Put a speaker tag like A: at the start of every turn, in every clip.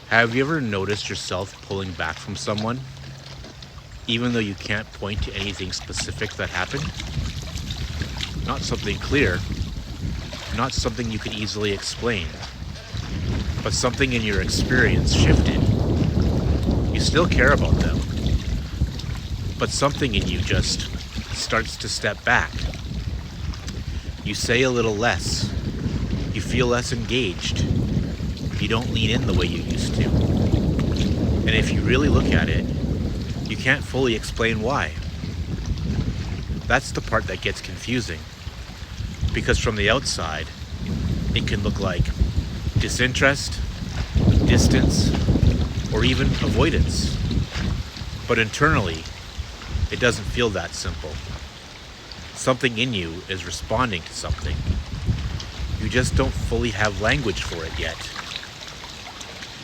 A: Have you ever noticed yourself pulling back from someone, even though you can't point to anything specific that happened? Not something clear, not something you could easily explain, but something in your experience shifted. You still care about them, but something in you just starts to step back. You say a little less, you feel less engaged, you don't lean in the way you used to. And if you really look at it, you can't fully explain why. That's the part that gets confusing, because from the outside, it can look like disinterest, distance, or even avoidance. But internally, it doesn't feel that simple. Something in you is responding to something. You just don't fully have language for it yet.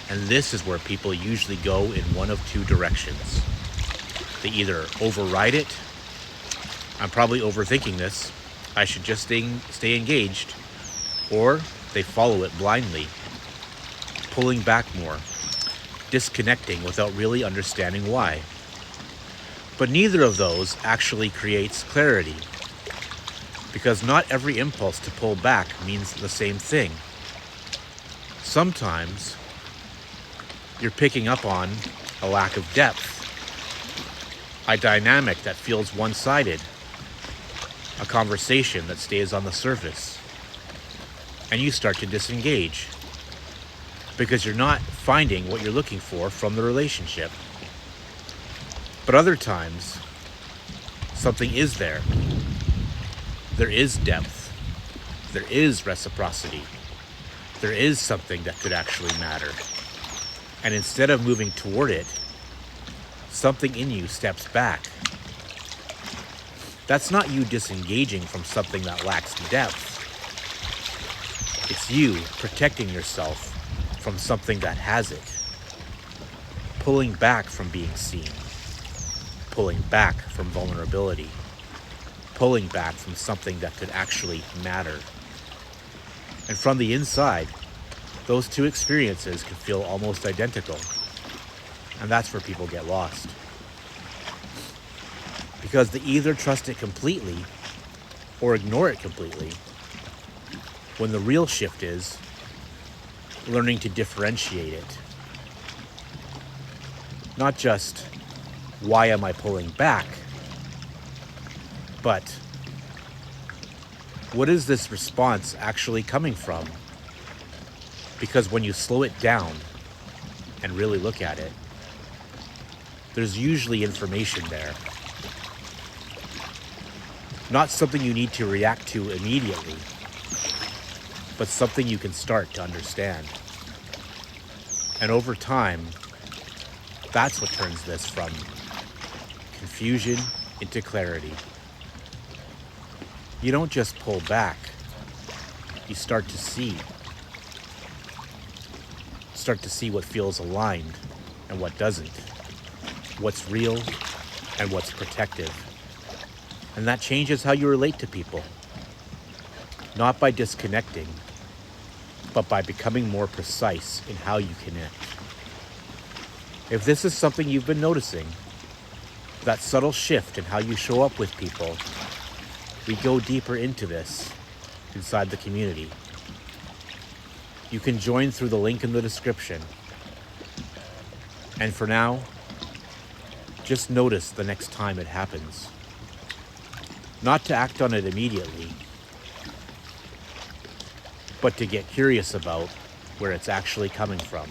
A: And this is where people usually go in one of two directions. They either override it, I'm probably overthinking this, I should just stay engaged, or they follow it blindly, pulling back more, disconnecting without really understanding why. But neither of those actually creates clarity, because not every impulse to pull back means the same thing. Sometimes you're picking up on a lack of depth, a dynamic that feels one-sided, a conversation that stays on the surface, and you start to disengage because you're not finding what you're looking for from the relationship. But other times, something is there. There is depth. There is reciprocity. There is something that could actually matter. And instead of moving toward it, something in you steps back. That's not you disengaging from something that lacks depth. It's you protecting yourself from something that has it. Pulling back from being seen. Pulling back from vulnerability. Pulling back from something that could actually matter. And from the inside, those two experiences can feel almost identical. And that's where people get lost. Because they either trust it completely or ignore it completely, when the real shift is learning to differentiate it. Not just, why am I pulling back? But, what is this response actually coming from? Because when you slow it down and really look at it, there's usually information there. Not something you need to react to immediately, but something you can start to understand. And over time, that's what turns this from confusion into clarity. You don't just pull back, you start to see. Start to see what feels aligned and what doesn't. What's real and what's protective. And that changes how you relate to people. Not by disconnecting, but by becoming more precise in how you connect. If this is something you've been noticing, that subtle shift in how you show up with people, we go deeper into this inside the community. You can join through the link in the description. And for now, just notice the next time it happens. Not to act on it immediately, but to get curious about where it's actually coming from.